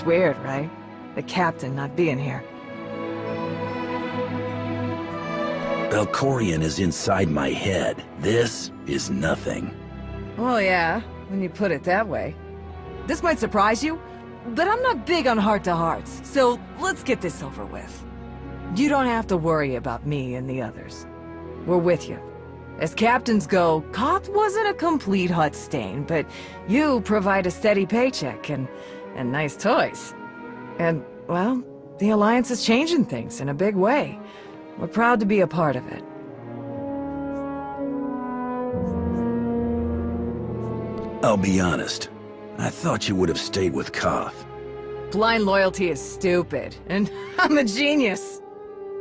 It's weird, right? The captain not being here. Belkorian is inside my head. This is nothing. Well, yeah, when you put it that way. This might surprise you, but I'm not big on heart-to-hearts, so let's get this over with. You don't have to worry about me and the others. We're with you. As captains go, Koth wasn't a complete Hutt stain, but you provide a steady paycheck and nice toys. And, well, the Alliance is changing things in a big way. We're proud to be a part of it. I'll be honest. I thought you would have stayed with Koth. Blind loyalty is stupid, and I'm a genius.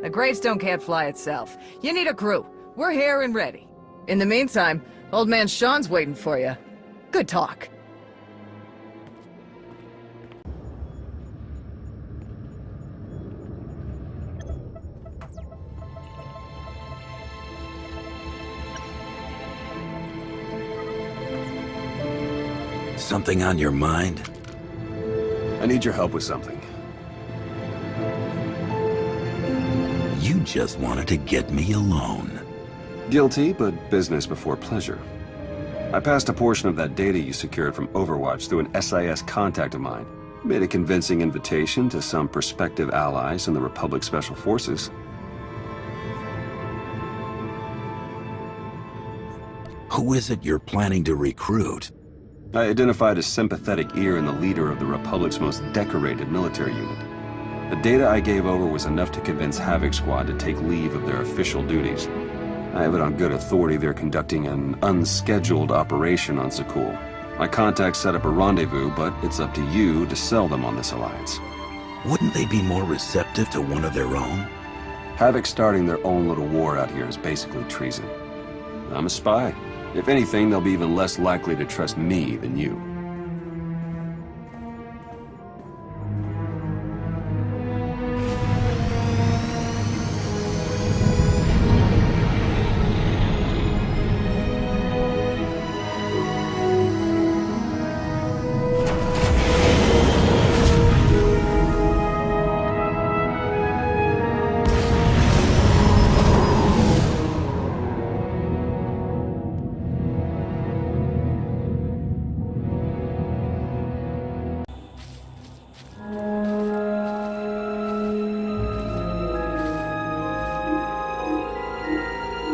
A gravestone can't fly itself. You need a crew. We're here and ready. In the meantime, old man Sean's waiting for you. Good talk. Something on your mind? I need your help with something. You just wanted to get me alone. Guilty, but business before pleasure. I passed a portion of that data you secured from Overwatch through an SIS contact of mine. Made a convincing invitation to some prospective allies in the Republic Special Forces. Who is it you're planning to recruit? I identified a sympathetic ear in the leader of the Republic's most decorated military unit. The data I gave over was enough to convince Havoc Squad to take leave of their official duties. I have it on good authority they're conducting an unscheduled operation on Zakul. My contacts set up a rendezvous, but it's up to you to sell them on this alliance. Wouldn't they be more receptive to one of their own? Havoc starting their own little war out here is basically treason. I'm a spy. If anything, they'll be even less likely to trust me than you.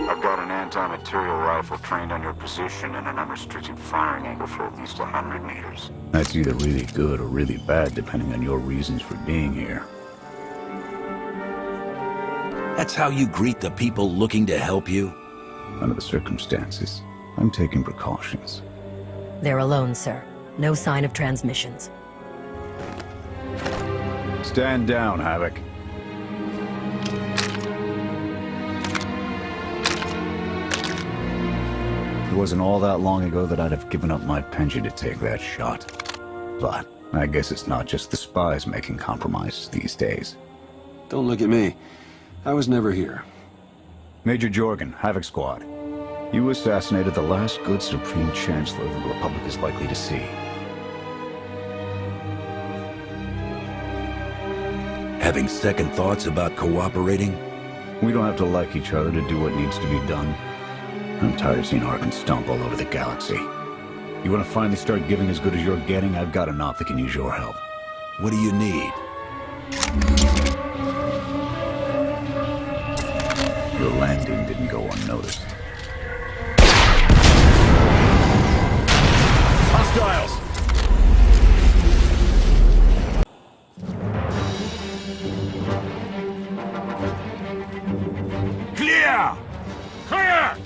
I've got an anti-material rifle trained on your position and an unrestricted firing angle for at least 100 meters. That's either really good or really bad, depending on your reasons for being here. That's how you greet the people looking to help you? Under the circumstances, I'm taking precautions. They're alone, sir. No sign of transmissions. Stand down, Havoc. It wasn't all that long ago that I'd have given up my pension to take that shot. But I guess it's not just the spies making compromises these days. Don't look at me. I was never here. Major Jorgen, Havoc Squad. You assassinated the last good Supreme Chancellor the Republic is likely to see. Having second thoughts about cooperating? We don't have to like each other to do what needs to be done. I'm tired of seeing Arkham stomp all over the galaxy. You want to finally start giving as good as you're getting? I've got enough that can use your help. What do you need? Your landing didn't go unnoticed. Hostiles! Clear! Clear!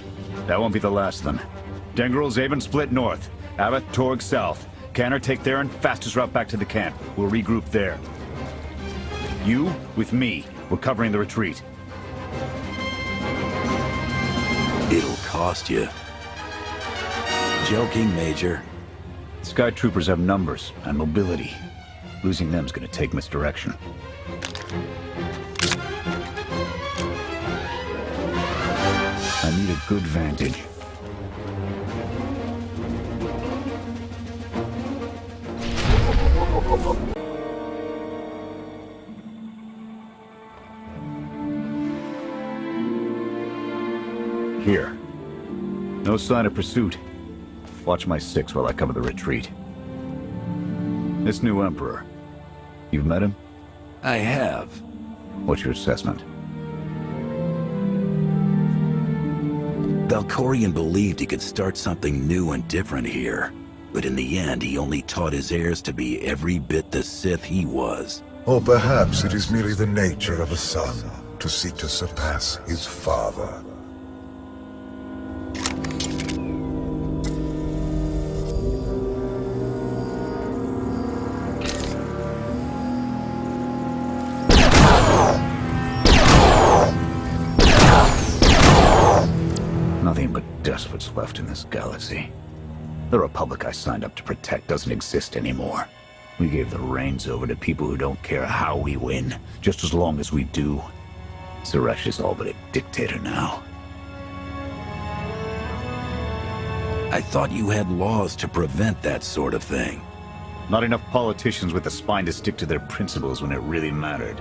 That won't be the last of them. Dengrel, Zaven split north. Abbott, Torg south. Canner take there and fastest route back to the camp. We'll regroup there. You, with me, we're covering the retreat. It'll cost you. Joking, Major. Sky Troopers have numbers and mobility. Losing them's gonna take misdirection. I need a good vantage. Here. No sign of pursuit. Watch my 6 while I cover the retreat. This new Emperor. You've met him? I have. What's your assessment? Valkorion believed he could start something new and different here. But in the end, he only taught his heirs to be every bit the Sith he was. Or perhaps it is merely the nature of a son to seek to surpass his father. Nothing but dust what's left in this galaxy. The Republic I signed up to protect doesn't exist anymore. We gave the reins over to people who don't care how we win, just as long as we do. Suresh is all but a dictator now. I thought you had laws to prevent that sort of thing. Not enough politicians with the spine to stick to their principles when it really mattered.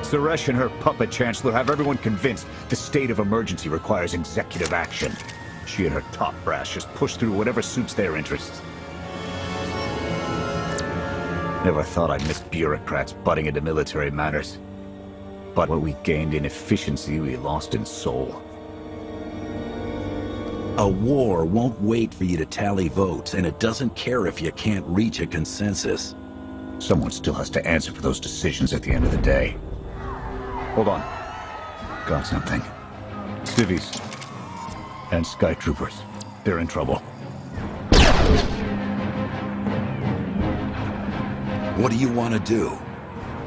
Suresh and her puppet chancellor have everyone convinced the state of emergency requires executive action. She and her top brass just push through whatever suits their interests. Never thought I'd miss bureaucrats butting into military matters. But what we gained in efficiency, we lost in soul. A war won't wait for you to tally votes, and it doesn't care if you can't reach a consensus. Someone still has to answer for those decisions at the end of the day. Hold on. Got something. Civvies. And Sky Troopers. They're in trouble. What do you want to do?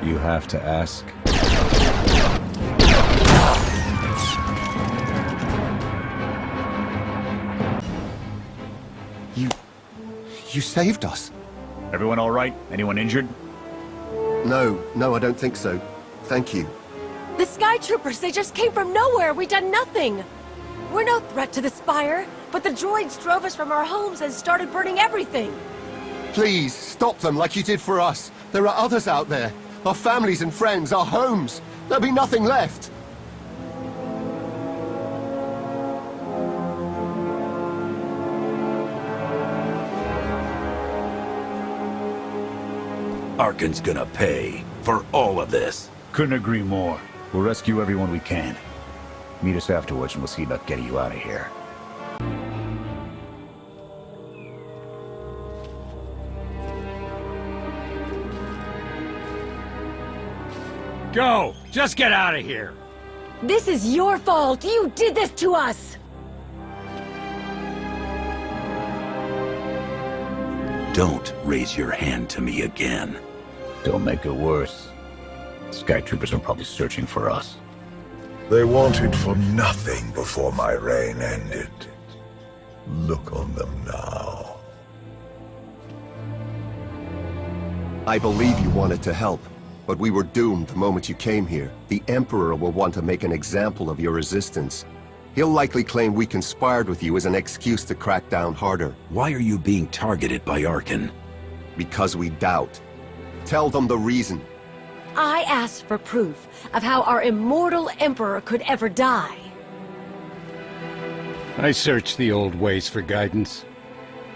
You have to ask. You saved us. Everyone all right? Anyone injured? No, I don't think so. Thank you. The Sky Troopers, they just came from nowhere. We done nothing. We're no threat to the Spire, but the droids drove us from our homes and started burning everything. Please, stop them like you did for us. There are others out there. Our families and friends, our homes. There'll be nothing left. Arkan's gonna pay for all of this. Couldn't agree more. We'll rescue everyone we can. Meet us afterwards and we'll see about getting you out of here. Go! Just get out of here! This is your fault. You did this to us. Don't raise your hand to me again. Don't make it worse. Sky Troopers are probably searching for us. They wanted for nothing before my reign ended. Look on them now. I believe you wanted to help, but we were doomed the moment you came here. The Emperor will want to make an example of your resistance. He'll likely claim we conspired with you as an excuse to crack down harder. Why are you being targeted by Arkan? Because we doubt. Tell them the reason. I asked for proof of how our immortal Emperor could ever die. I searched the old ways for guidance.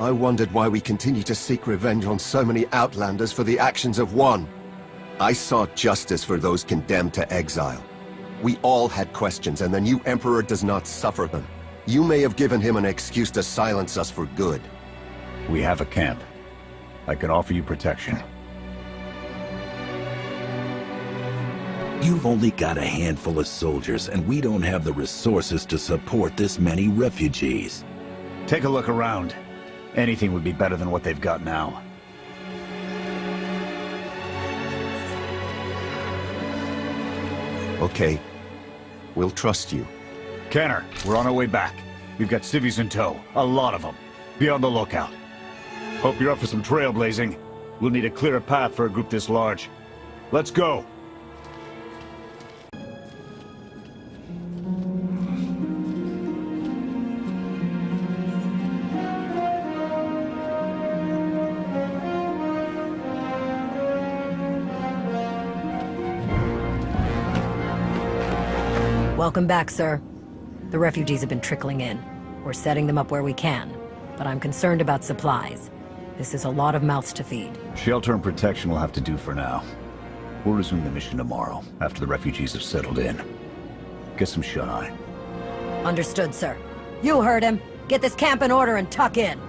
I wondered why we continue to seek revenge on so many Outlanders for the actions of one. I sought justice for those condemned to exile. We all had questions, and the new Emperor does not suffer them. You may have given him an excuse to silence us for good. We have a camp. I can offer you protection. You've only got a handful of soldiers, and we don't have the resources to support this many refugees. Take a look around. Anything would be better than what they've got now. Okay. We'll trust you. Canner, we're on our way back. We've got civvies in tow. A lot of them. Be on the lookout. Hope you're up for some trailblazing. We'll need a clearer path for a group this large. Let's go! Welcome back, sir. The refugees have been trickling in. We're setting them up where we can, but I'm concerned about supplies. This is a lot of mouths to feed. Shelter and protection will have to do for now. We'll resume the mission tomorrow, after the refugees have settled in. Get some shut-eye. Understood, sir. You heard him. Get this camp in order and tuck in.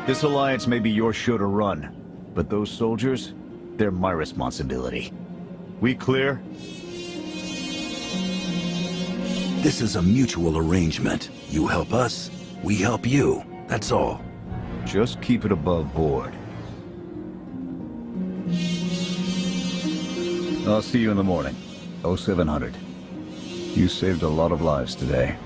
This alliance may be your show to run, but those soldiers, they're my responsibility. We clear? This is a mutual arrangement. You help us, we help you. That's all. Just keep it above board. I'll see you in the morning. 0700. You saved a lot of lives today.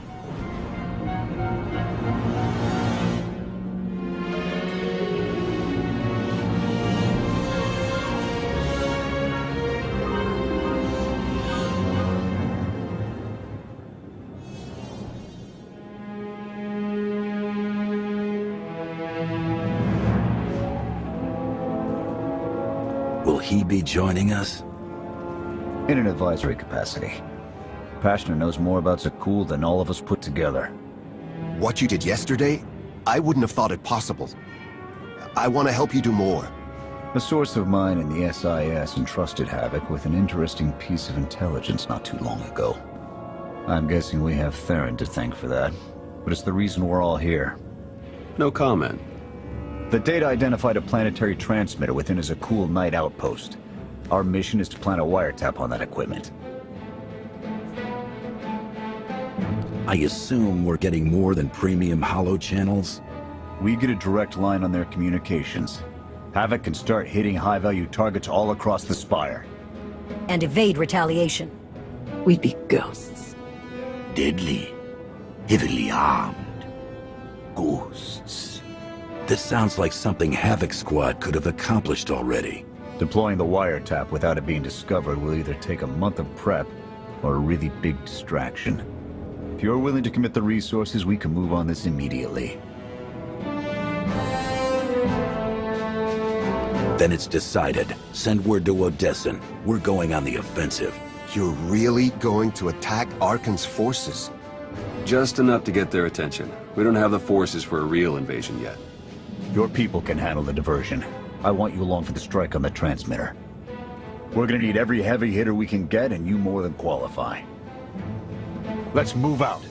Will he be joining us? In an advisory capacity. Pashner knows more about Zakul than all of us put together. What you did yesterday, I wouldn't have thought it possible. I want to help you do more. A source of mine in the SIS entrusted Havoc with an interesting piece of intelligence not too long ago. I'm guessing we have Theron to thank for that, but it's the reason we're all here. No comment. The data identified a planetary transmitter within a Zakul Night outpost. Our mission is to plant a wiretap on that equipment. I assume we're getting more than premium holo channels? We get a direct line on their communications. Havoc can start hitting high-value targets all across the Spire. And evade retaliation. We'd be ghosts. Deadly. Heavily armed. Ghosts. This sounds like something Havoc Squad could have accomplished already. Deploying the wiretap without it being discovered will either take a month of prep or a really big distraction. If you're willing to commit the resources, we can move on this immediately. Then it's decided. Send word to Odessen. We're going on the offensive. You're really going to attack Arkan's forces? Just enough to get their attention. We don't have the forces for a real invasion yet. Your people can handle the diversion. I want you along for the strike on the transmitter. We're gonna need every heavy hitter we can get, and you more than qualify. Let's move out.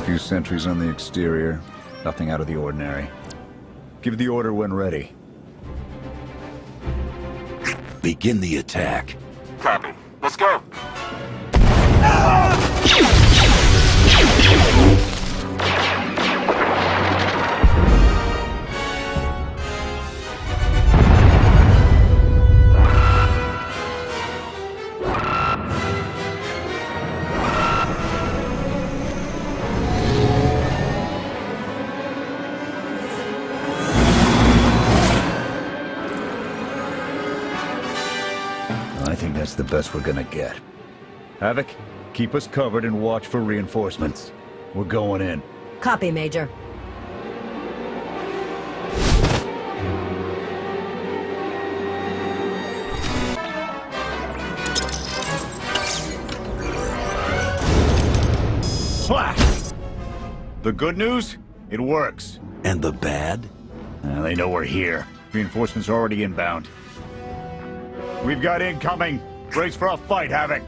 Few sentries on the exterior. Nothing out of the ordinary. Give the order when ready. Begin the attack. Copy. Let's go. I think that's the best we're gonna get. Havoc, keep us covered and watch for reinforcements. We're going in. Copy, Major. Whack! The good news? It works. And the bad? They know we're here. Reinforcements are already inbound. We've got incoming. Brace for a fight, Havoc!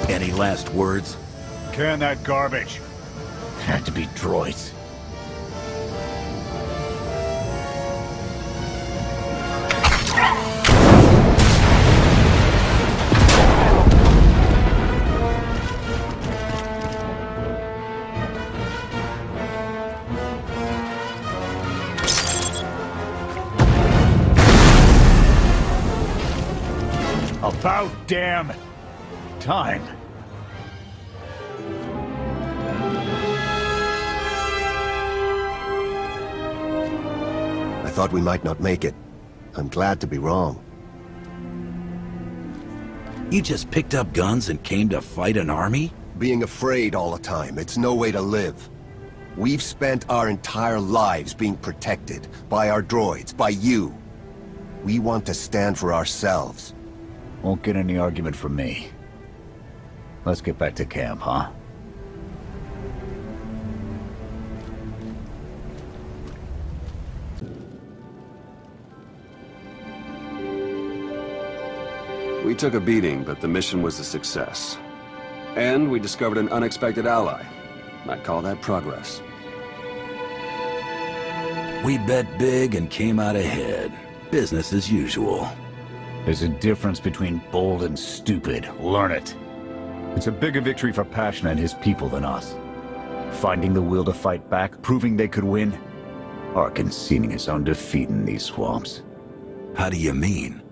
Any last words? Can that garbage. Had to be droids. About damn time. I thought we might not make it. I'm glad to be wrong. You just picked up guns and came to fight an army? Being afraid all the time, it's no way to live. We've spent our entire lives being protected by our droids, by you. We want to stand for ourselves. Won't get any argument from me. Let's get back to camp, huh? We took a beating, but the mission was a success. And we discovered an unexpected ally. I'd call that progress. We bet big and came out ahead. Business as usual. There's a difference between bold and stupid. Learn it. It's a bigger victory for Passion and his people than us. Finding the will to fight back, proving they could win, or conceding his own defeat in these swamps. How do you mean?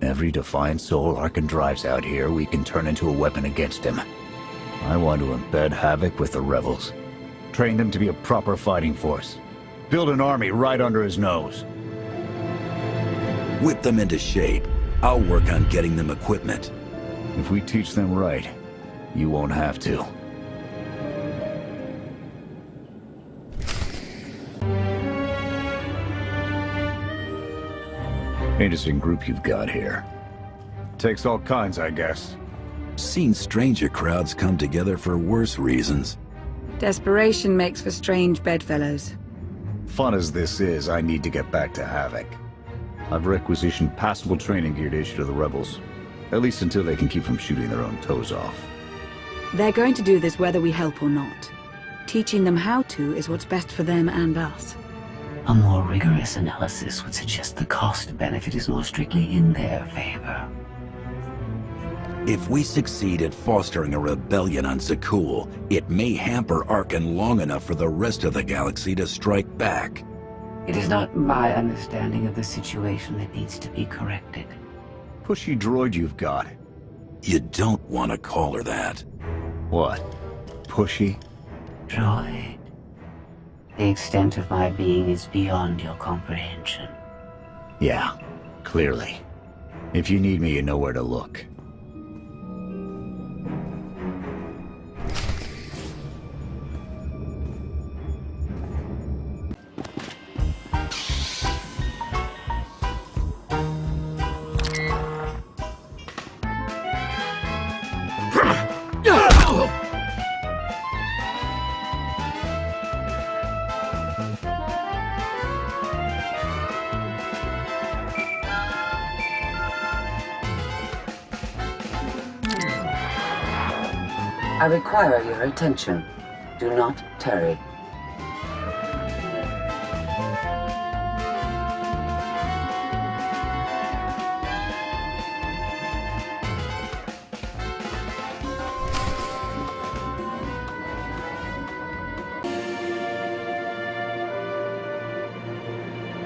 Every defiant soul Arkan drives out here, we can turn into a weapon against him. I want to embed Havoc with the rebels. Train them to be a proper fighting force. Build an army right under his nose. Whip them into shape. I'll work on getting them equipment. If we teach them right, you won't have to. Interesting group you've got here. Takes all kinds, I guess. Seen stranger crowds come together for worse reasons. Desperation makes for strange bedfellows. Fun as this is, I need to get back to Havoc. I've requisitioned passable training gear to issue to the rebels. At least until they can keep from shooting their own toes off. They're going to do this whether we help or not. Teaching them how to is what's best for them and us. A more rigorous analysis would suggest the cost-benefit is more strictly in their favor. If we succeed at fostering a rebellion on Zakul, it may hamper Arkan long enough for the rest of the galaxy to strike back. It is not my understanding of the situation that needs to be corrected. Pushy droid you've got. You don't want to call her that. What? Pushy? Droid. The extent of my being is beyond your comprehension. Yeah, clearly. If you need me, you know where to look. I require your attention. Do not tarry.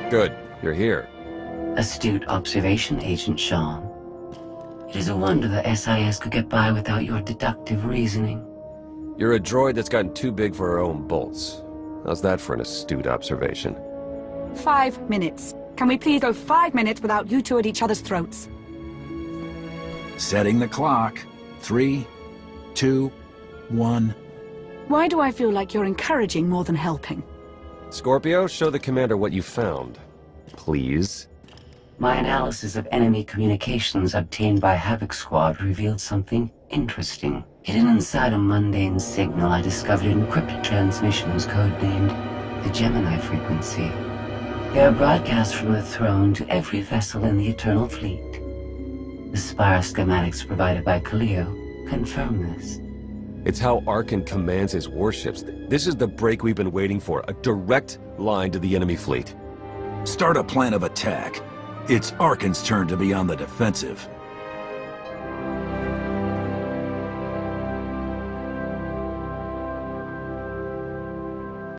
Good, you're here. Astute observation, Agent Sean. It is a wonder the SIS could get by without your deductive reasoning. You're a droid that's gotten too big for her own bolts. How's that for an astute observation? 5 minutes. Can we please go 5 minutes without you two at each other's throats? Setting the clock. 3, 2, 1. Why do I feel like you're encouraging more than helping? Scorpio, show the commander what you found. Please. My analysis of enemy communications obtained by Havoc Squad revealed something interesting. Hidden inside a mundane signal, I discovered encrypted transmissions codenamed the Gemini frequency. They are broadcast from the throne to every vessel in the Eternal Fleet. The Spire schematics provided by Kaleo confirm this. It's how Arkan commands his warships. This is the break we've been waiting for, a direct line to the enemy fleet. Start a plan of attack. It's Arkan's turn to be on the defensive.